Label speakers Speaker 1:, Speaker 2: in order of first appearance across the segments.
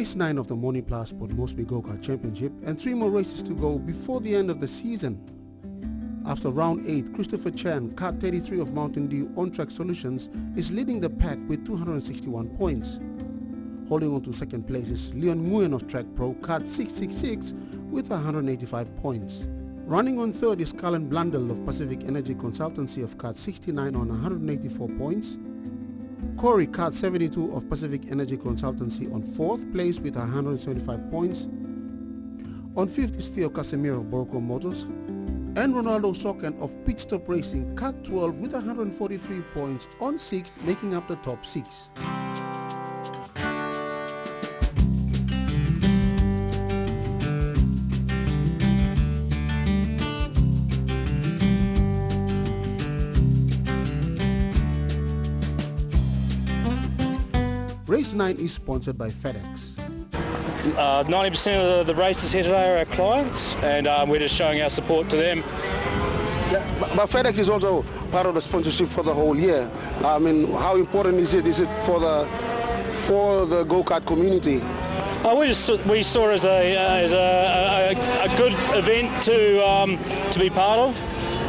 Speaker 1: Race 9 of the Moni Moresby GoKart Championship, and 3 more races to go before the end of the season. After round 8, Christopher Chan, kart 33 of Mountain Dew On-Track Solutions, is leading the pack with 261 points. Holding on to second place is Leon Nguyen of Track Pro, kart 666 with 185 points. Running on third is Colin Blundell of Pacific Energy Consultancy of kart 69 on 184 points. Corey, kart 72 of Pacific Energy Consultancy on 4th place with 175 points. On 5th is Theo Casemiro of Boroko Motors. And Ronaldo Sokan of Pit Stop Racing, kart 12 with 143 points on 6th, making up the top 6. Race 9 is sponsored by FedEx.
Speaker 2: 90% of the races here today are our clients, and we're just showing our support to them.
Speaker 1: Yeah, but FedEx is also part of the sponsorship for the whole year. I mean, how important is it? Is it for the go-kart community?
Speaker 2: We saw it as a good event to be part of,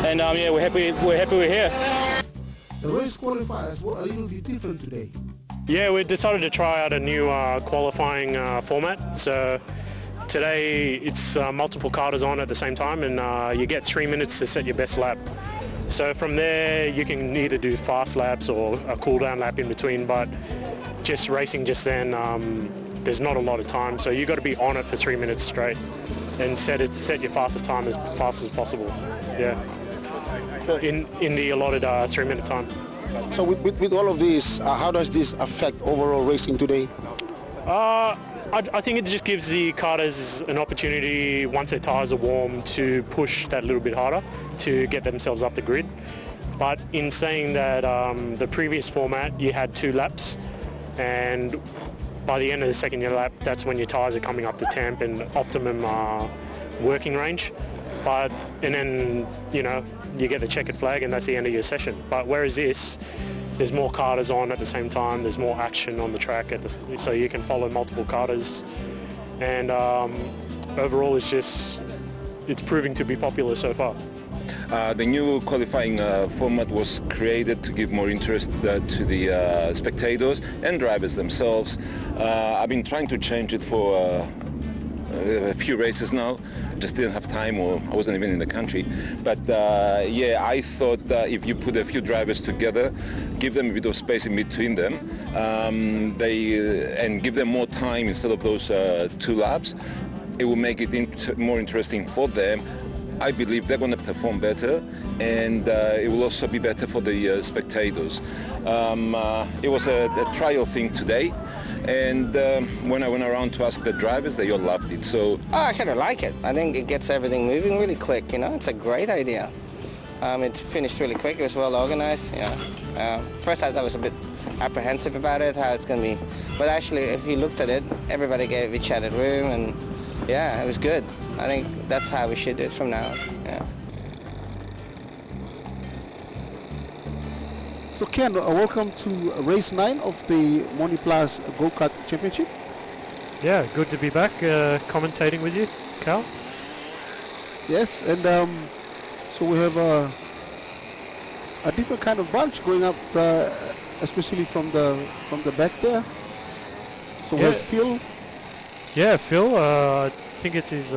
Speaker 2: and yeah, we're happy we're here.
Speaker 1: The race qualifiers were a little bit different today.
Speaker 3: Yeah, we decided to try out a new qualifying format. So today it's multiple karters on at the same time, and you get 3 minutes to set your best lap. So from there you can either do fast laps or a cool down lap in between, but just racing just then, there's not a lot of time. So you got to be on it for 3 minutes straight and set your fastest time as fast as possible. Yeah, in the allotted 3 minute time.
Speaker 1: So with all of this, how does this affect overall racing today?
Speaker 3: I think it just gives the karters an opportunity, once their tyres are warm, to push that little bit harder to get themselves up the grid. But in saying that, the previous format, you had 2 laps, and by the end of the second lap, that's when your tyres are coming up to temp and optimum working range. And then, you get the checkered flag and that's the end of your session. But whereas this, there's more karters on at the same time, there's more action on the track, so you can follow multiple karters. And overall, it's proving to be popular so far.
Speaker 4: The new qualifying format was created to give more interest to the spectators and drivers themselves. I've been trying to change it for a few races now. Just didn't have time, or I wasn't even in the country. But yeah, I thought if you put a few drivers together, give them a bit of space in between them, and give them more time instead of those 2 laps, it will make it more interesting for them. I believe they're going to perform better, and it will also be better for the spectators. It was a trial thing today, and when I went around to ask the drivers, they all loved it. So
Speaker 5: I kind of like it. I think it gets everything moving really quick. It's a great idea. It finished really quick. It was well organized. First I was a bit apprehensive about it, how it's going to be, but actually, if you looked at it, everybody gave each other room, and yeah, it was good. I think that's how we should do it from now on. Yeah.
Speaker 1: So Ken, welcome to race 9 of the Moni GoKart Championship.
Speaker 3: Yeah, good to be back commentating with you, Carl.
Speaker 1: Yes, and so we have a different kind of bunch going up, especially from the back there. So we have Phil.
Speaker 3: Yeah, Phil. I think it's his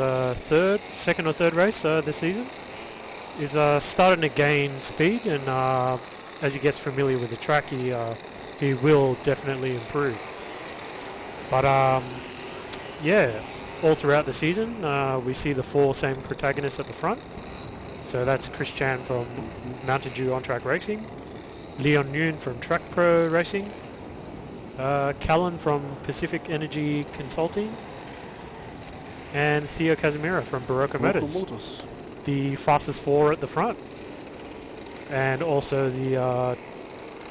Speaker 3: second or third race this season. He's starting to gain speed, and as he gets familiar with the track, he will definitely improve. But yeah, all throughout the season, we see the 4 same protagonists at the front. So that's Chris Chan from Mountain Dew On-Track Racing, Leon Nguyen from Track Pro Racing, Callan from Pacific Energy Consulting, and Theo Casemiro from Boroko Motors, the fastest 4 at the front. And also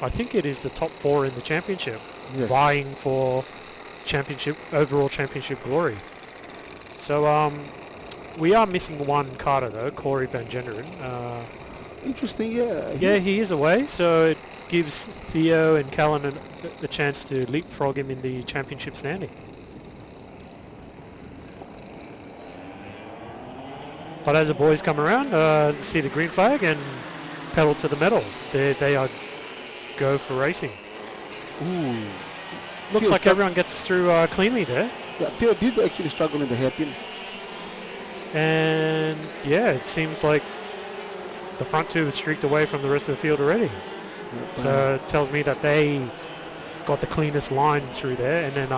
Speaker 3: I think it is the top 4 in the championship, yes, vying for overall championship glory. So we are missing one karter though, Corey Van Genderen.
Speaker 1: Interesting, yeah.
Speaker 3: Yeah, he is away, so it gives Theo and Callan a chance to leapfrog him in the championship standing. But as the boys come around, see the green flag and pedal to the metal. They are go for racing.
Speaker 1: Ooh.
Speaker 3: Looks like everyone gets through cleanly there.
Speaker 1: Yeah, Theo did actually struggle in the hairpin.
Speaker 3: And yeah, it seems like the front two is streaked away from the rest of the field already.
Speaker 1: Yep.
Speaker 3: So it tells me that they got the cleanest line through there, and then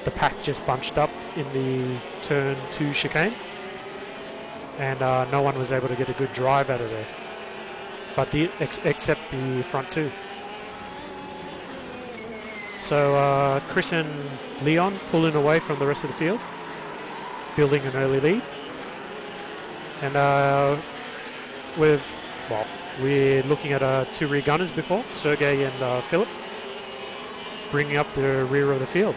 Speaker 3: the pack just bunched up in the turn 2 chicane, and no one was able to get a good drive out of there, but except the front two. So Chris and Leon pulling away from the rest of the field, building an early lead, and we're looking at 2 rear gunners before, Sergey and Philip, bringing up the rear of the field.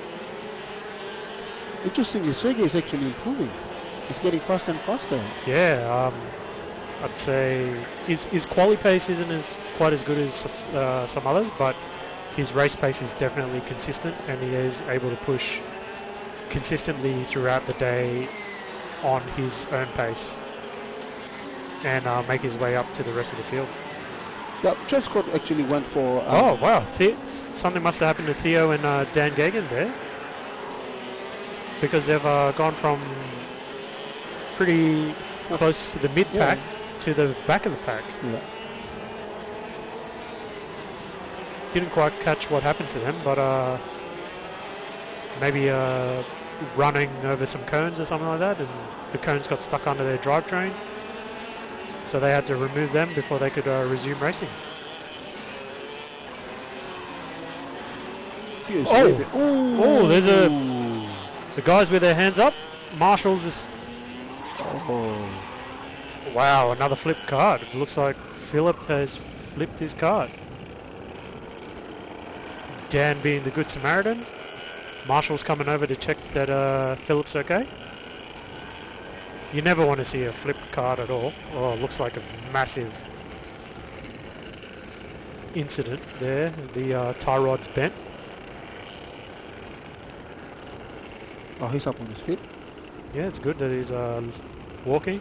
Speaker 1: Interestingly, Sergey is actually improving. He's getting faster and faster.
Speaker 3: Yeah, I'd say his quali pace isn't quite as good as some others, but his race pace is definitely consistent, and he is able to push consistently throughout the day on his own pace and make his way up to the rest of the field.
Speaker 1: Yeah, John Scott actually went for...
Speaker 3: oh, wow. Something must have happened to Theo and Dan Gagan there, because they've gone from pretty close to the mid-pack to the back of the pack.
Speaker 1: Yeah.
Speaker 3: Didn't quite catch what happened to them, but maybe running over some cones or something like that, and the cones got stuck under their drivetrain, so they had to remove them before they could resume racing. Oh, there's the guys with their hands up. Marshall's is...
Speaker 1: Oh.
Speaker 3: Wow, another flipped card. It looks like Philip has flipped his card. Dan being the good Samaritan. Marshall's coming over to check that Philip's okay. You never want to see a flipped card at all. Oh, it looks like a massive incident there. The tie rod's bent.
Speaker 1: Oh, he's up on his feet.
Speaker 3: Yeah, it's good that he's walking.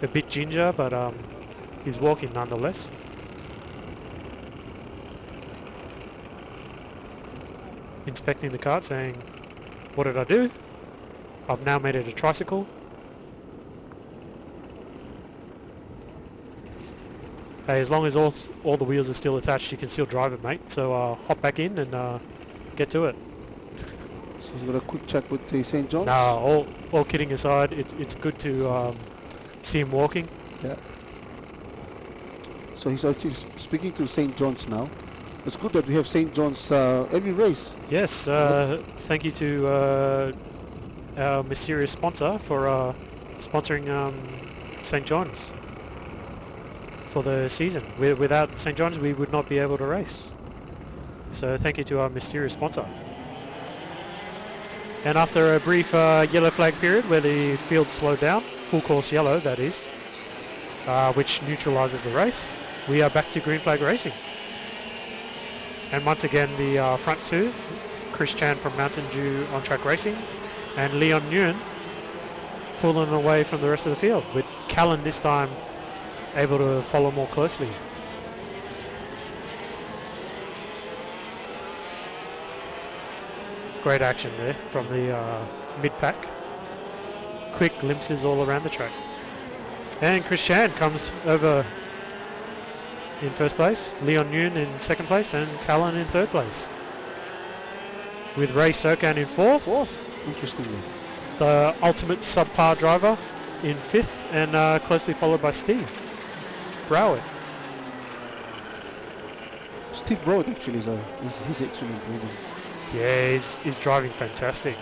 Speaker 3: A bit ginger, but he's walking nonetheless. Inspecting the cart, saying, what did I do? I've now made it a tricycle. Hey, as long as all the wheels are still attached, you can still drive it, mate. So hop back in and get to it.
Speaker 1: So he's got a quick chat with the St. John's.
Speaker 3: No, all kidding aside, it's good to see him walking.
Speaker 1: Yeah. So he's actually speaking to St. John's now. It's good that we have St. John's every race.
Speaker 3: Yes, thank you to our mysterious sponsor for sponsoring St. John's for the season. Without St. John's, we would not be able to race. So thank you to our mysterious sponsor. And after a brief yellow flag period where the field slowed down, full course yellow that is, which neutralises the race, we are back to green flag racing. And once again, the front two, Chris Chan from Mountain Dew On Track Racing and Leon Nguyen pulling away from the rest of the field, with Callan this time able to follow more closely. Great action there from the mid-pack. Quick glimpses all around the track. And Chris Chan comes over in first place, Leon Nguyen in second place, and Callan in third place. With Ray Sokan in fourth.
Speaker 1: Interestingly.
Speaker 3: The ultimate subpar driver in fifth, and closely followed by Steve Broward.
Speaker 1: Steve Broward actually he's actually improving.
Speaker 3: Yeah, he's driving fantastic.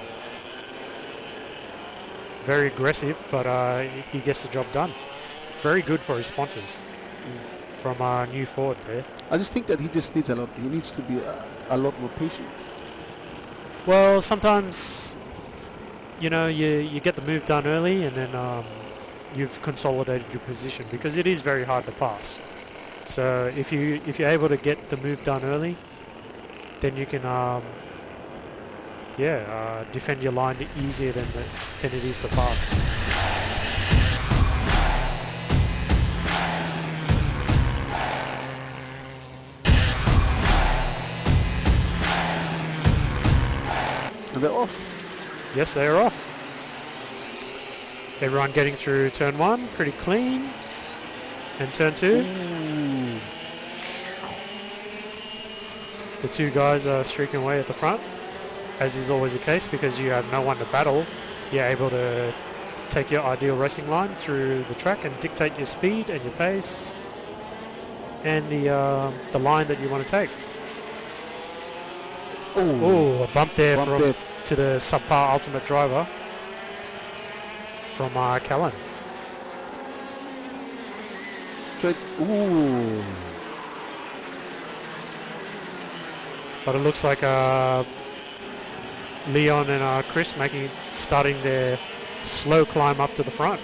Speaker 3: Very aggressive, but he gets the job done. Very good for his sponsors. From New Ford there.
Speaker 1: I just think that he just needs a lot. He needs to be a lot more patient.
Speaker 3: Well, sometimes, you know, you get the move done early, and then you've consolidated your position, because it is very hard to pass. So if you're able to get the move done early, then you can defend your line easier than it is to pass.
Speaker 1: And they're off.
Speaker 3: Yes, they are off. Everyone getting through turn 1, pretty clean. And turn 2.
Speaker 1: Ooh.
Speaker 3: The two guys are streaking away at the front, as is always the case, because you have no one to battle. You're able to take your ideal racing line through the track and dictate your speed and your pace and the line that you want to take. Oh, a bump there to the subpar ultimate driver from Callan.
Speaker 1: Ooh.
Speaker 3: But it looks like Leon and Chris starting their slow climb up to the front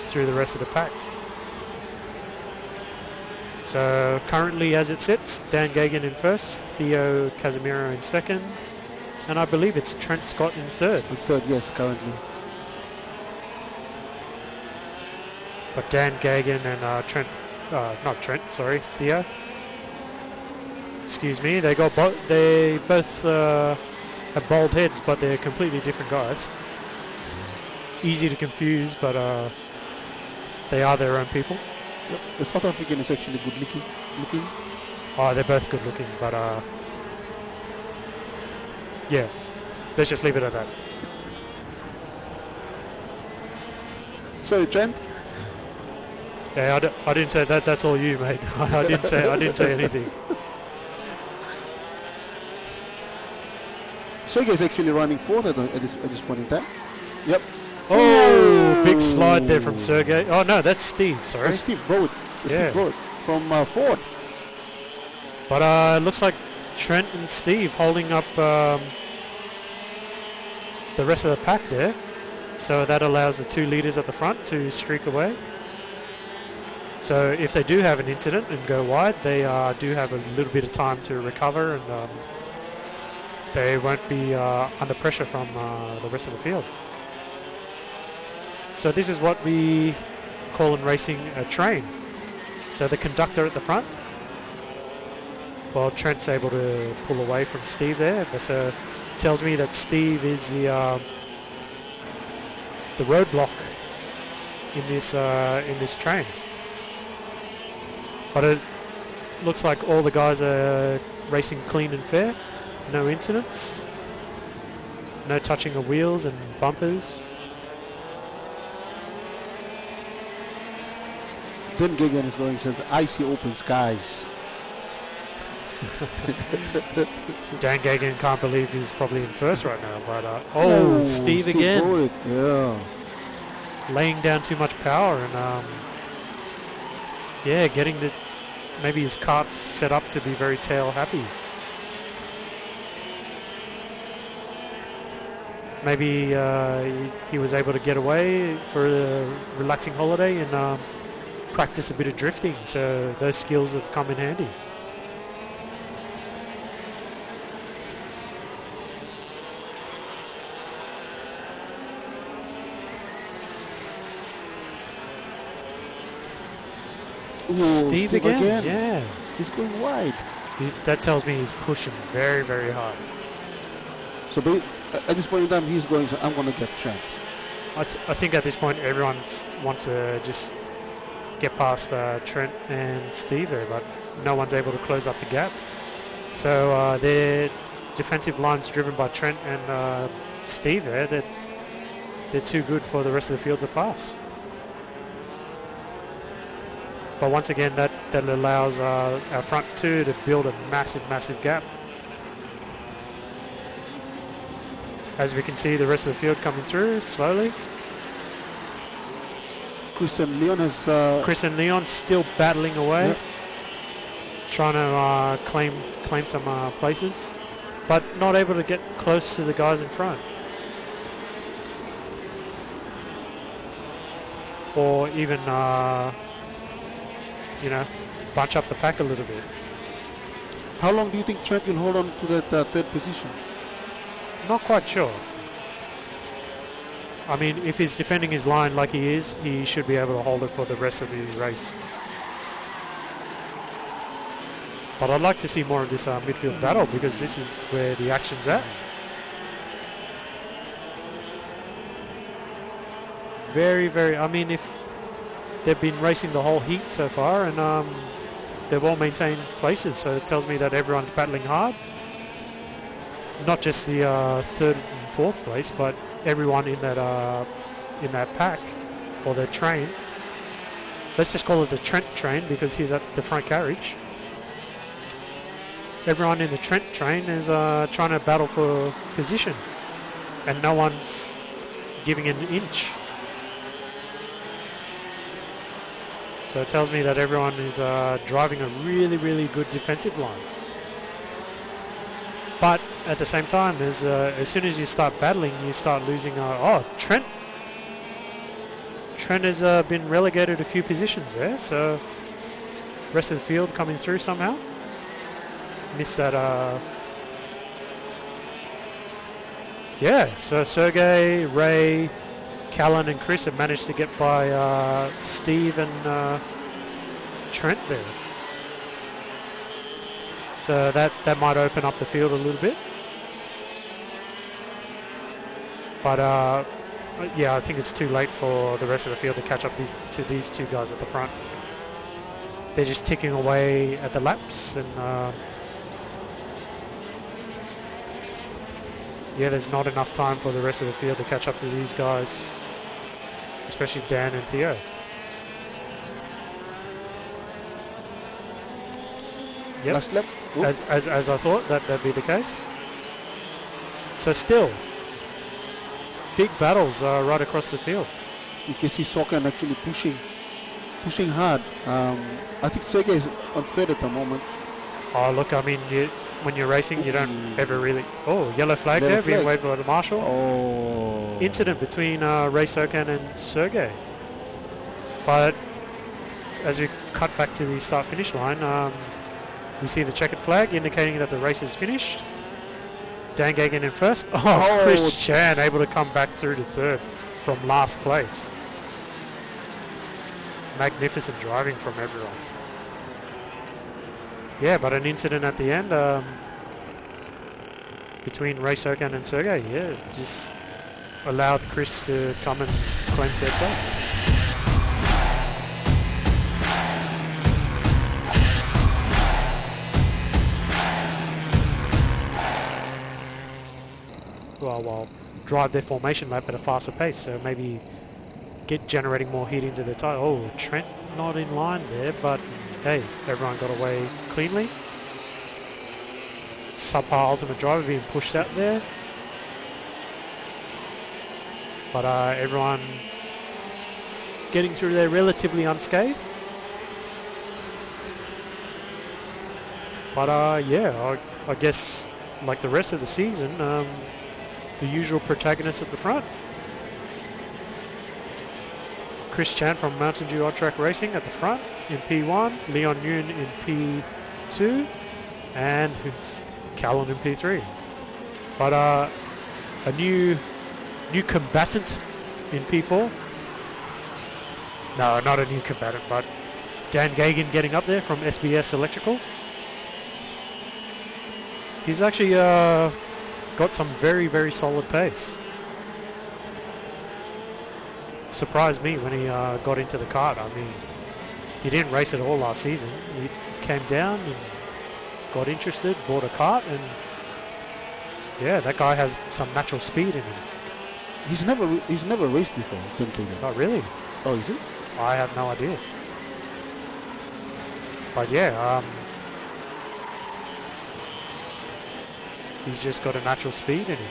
Speaker 3: through the rest of the pack. So currently as it sits, Dan Gagan in first, Theo Casimiro in second, and I believe it's Trent Scott in third.
Speaker 1: In third, yes, currently.
Speaker 3: But Dan Gagan and Theo. Excuse me, they both have bald heads, but they're completely different guys. Easy to confuse, but they are their own people.
Speaker 1: Yep. The South African is actually good looking.
Speaker 3: Oh, they're both good looking, but yeah, let's just leave it at that.
Speaker 1: Sorry, Trent.
Speaker 3: Yeah, I didn't say that. That's all you, mate. I didn't say anything.
Speaker 1: Sergey is actually running fourth at this point in time. Yep.
Speaker 3: Oh, big slide there from Sergey. Oh no, that's Steve. Sorry,
Speaker 1: that's Steve Broad. Steve Broad from Ford.
Speaker 3: But it looks like Trent and Steve holding up the rest of the pack there. So that allows the two leaders at the front to streak away. So if they do have an incident and go wide, they do have a little bit of time to recover, and they won't be under pressure from the rest of the field. So this is what we call in racing a train. So the conductor at the front, well, Trent's able to pull away from Steve there. So it tells me that Steve is the roadblock in this train. But it looks like all the guys are racing clean and fair. No incidents. No touching of wheels and bumpers.
Speaker 1: Dan Gagan is going to the icy open skies.
Speaker 3: Dan Gagan can't believe he's probably in first right now. But Steve again.
Speaker 1: Boyd, yeah.
Speaker 3: Laying down too much power and getting maybe his cart's set up to be very tail happy. Maybe he was able to get away for a relaxing holiday and practice a bit of drifting, so those skills have come in handy.
Speaker 1: Ooh,
Speaker 3: Steve again, yeah.
Speaker 1: He's going wide.
Speaker 3: That tells me he's pushing very, very hard.
Speaker 1: So at this point in time, he's going, so I'm going to get Trent.
Speaker 3: I think at this point, everyone wants to just get past Trent and Steve there, but no one's able to close up the gap. So their defensive line's driven by Trent and Steve there. They're too good for the rest of the field to pass. But once again, that allows our front two to build a massive, massive gap. As we can see, the rest of the field coming through slowly.
Speaker 1: Chris and Leon
Speaker 3: still battling away, yep. Trying to claim some places, but not able to get close to the guys in front, or even bunch up the pack a little bit.
Speaker 1: How long do you think Trent will hold on to that third position?
Speaker 3: Not quite sure. I mean, if he's defending his line like he is, he should be able to hold it for the rest of the race. But I'd like to see more of this midfield battle, because this is where the action's at. very, very... I mean, if they've been racing the whole heat so far, and they've all maintained places, so it tells me that everyone's battling hard. Not just the third and fourth place, but everyone in that pack, or the train. Let's just call it the Trent train, because he's at the front carriage. Everyone in the Trent train is trying to battle for position, and no one's giving an inch. So it tells me that everyone is driving a really, really good defensive line. But at the same time, as soon as you start battling, you start losing. Trent has been relegated a few positions there, so rest of the field coming through somehow. Missed that. So Sergey, Ray, Callan and Chris have managed to get by Steve and Trent there. So that might open up the field a little bit. But I think it's too late for the rest of the field to catch up to these two guys at the front. They're just ticking away at the laps, and there's not enough time for the rest of the field to catch up to these guys, especially Dan and Theo. Yep.
Speaker 1: Last lap.
Speaker 3: As I thought that'd be the case. So still, big battles right across the field.
Speaker 1: You can see Sokan actually pushing hard. I think Sergey is on third at the moment.
Speaker 3: Oh, look, I mean, when you're racing, you don't ever really... Oh, yellow flag there, being waved by the marshal.
Speaker 1: Oh.
Speaker 3: Incident between Ray Sokan and Sergey. But as we cut back to the start-finish line, we see the checkered flag indicating that the race is finished. Dan Gagan in first. Chris Chan able to come back through to third from last place. Magnificent driving from everyone. Yeah, but an incident at the end between Ray Sokan and Sergey. Yeah, just allowed Chris to come and claim third place. Well, drive their formation lap at a faster pace, so maybe generating more heat into the tyre. Oh, Trent not in line there, but hey, everyone got away cleanly. Subpar ultimate driver being pushed out there, but everyone getting through there relatively unscathed. But I guess like the rest of the season, the usual protagonists at the front. Chris Chan from Mountain Dew Odd Track Racing at the front in P1, Leon Yoon in P2, and Callan in P3. But a new combatant in P4. No, not a new combatant, but Dan Gagan getting up there from SBS Electrical. He's actually got some very, very solid pace. Surprised me when he got into the kart. I mean, he didn't race at all last season. He came down and got interested, bought a kart, and yeah, that guy has some natural speed in him.
Speaker 1: He's never raced before, don't you?
Speaker 3: Oh, really?
Speaker 1: Oh, is it?
Speaker 3: I have no idea. But yeah, he's just got a natural speed in him.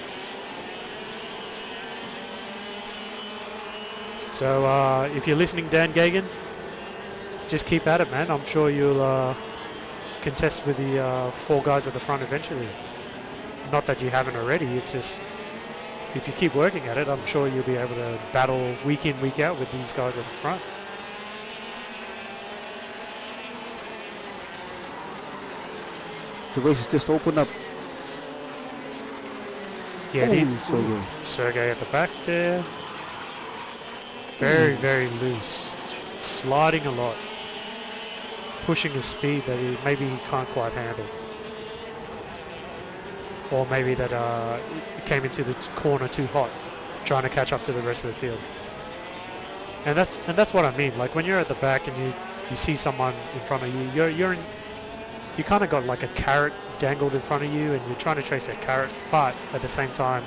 Speaker 3: So if you're listening, Dan Gagan, just keep at it, man. I'm sure you'll contest with the four guys at the front eventually. Not that you haven't already, it's just if you keep working at it, I'm sure you'll be able to battle week in, week out with these guys at the front.
Speaker 1: The race has just opened up.
Speaker 3: Yeah, Sergey at the back there. Very, very loose. Sliding a lot. Pushing a speed that he can't quite handle. Or maybe that it came into the corner too hot, trying to catch up to the rest of the field. And that's what I mean. Like when you're at the back and you see someone in front of you, you kind of got like a carrot dangled in front of you, and you're trying to chase that carrot, but at the same time,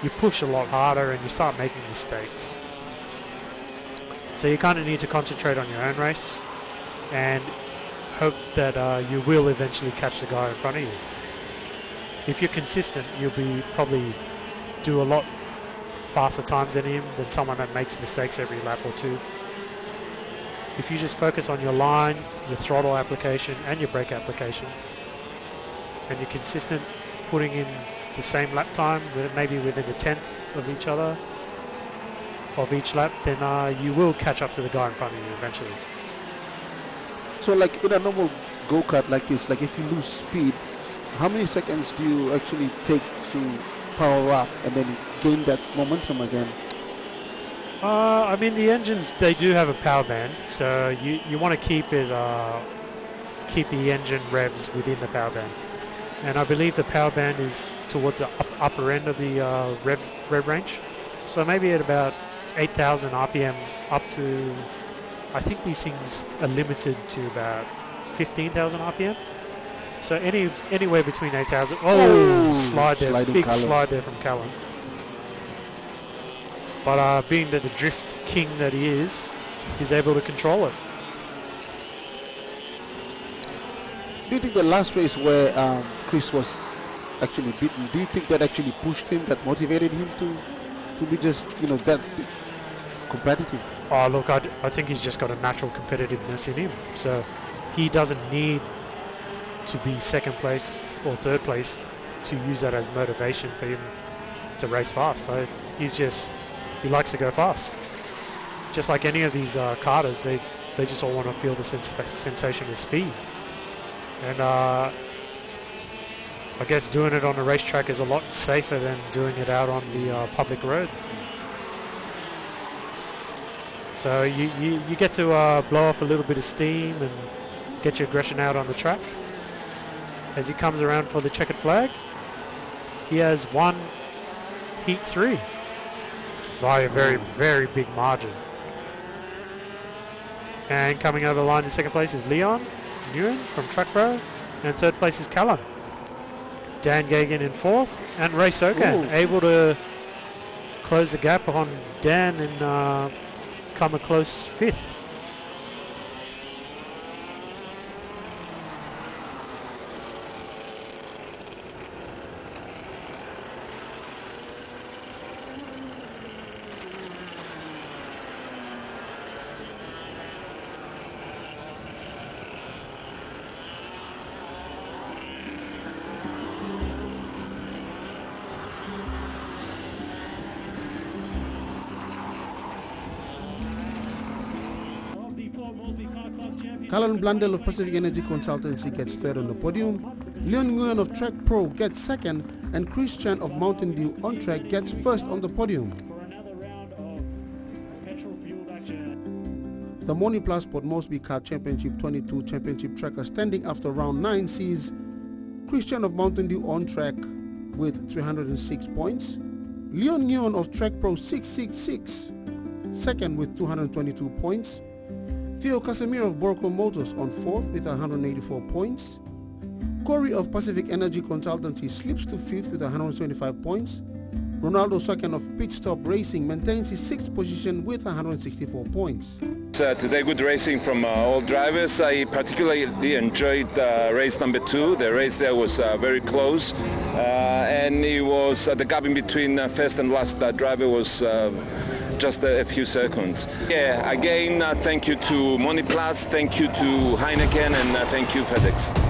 Speaker 3: you push a lot harder and you start making mistakes. So you kind of need to concentrate on your own race and hope that you will eventually catch the guy in front of you. If you're consistent, you'll be probably do a lot faster times than him, than someone that makes mistakes every lap or two. If you just focus on your line, your throttle application and your brake application, and you're consistent putting in the same lap time, maybe within a tenth of each other, of each lap, then you will catch up to the guy in front of you eventually.
Speaker 1: So like in a normal go-kart like this, like if you lose speed, how many seconds do you actually take to power up and then gain that momentum again?
Speaker 3: I mean, the engines, they do have a power band, so you want to keep the engine revs within the power band. And I believe the power band is towards the upper end of the rev range. So maybe at about 8,000 RPM up to, I think these things are limited to about 15,000 RPM. So anywhere between 8,000. Oh, slide there, big Callum. Slide there from Callum. But being that the drift king that he is, he's able to control it.
Speaker 1: Do you think the last race where Chris was actually beaten, do you think that actually pushed him, that motivated him to be just, that competitive?
Speaker 3: Oh, look, I think he's just got a natural competitiveness in him. So he doesn't need to be second place or third place to use that as motivation for him to race fast. So he likes to go fast. Just like any of these karters, they just all want to feel the sensation of speed. And I guess doing it on a racetrack is a lot safer than doing it out on the public road. So you get to blow off a little bit of steam and get your aggression out on the track. As he comes around for the checkered flag, he has won Heat 3 by a very, very big margin. And coming over the line in second place is Leon Nguyen from Track Pro, and third place is Callum. Dan Gagan in fourth, and Ray Sokan able to close the gap on Dan and come a close fifth.
Speaker 1: Callan Blundell of Pacific Energy Consultancy gets third on the podium. Leon Nguyen of Track Pro gets second, and Chris Chan of Mountain Dew On Track gets first on the podium. The Moni Plus Sport Moresby Kart Championship 22 Championship Tracker standing after round 9 sees Chris Chan of Mountain Dew On Track with 306 points. Leon Nguyen of Track Pro 666 second with 222 points. Theo Casemiro of Borco Motors on 4th with 184 points. Corey of Pacific Energy Consultancy slips to 5th with 125 points. Ronaldo Sokan of Pit Stop Racing maintains his 6th position with 164 points.
Speaker 4: Today good racing from all drivers. I particularly enjoyed race number 2. The race there was very close, and it was the gap in between first and last driver was just a few seconds. Yeah, again, thank you to Moni Plus, thank you to Heineken, and thank you FedEx.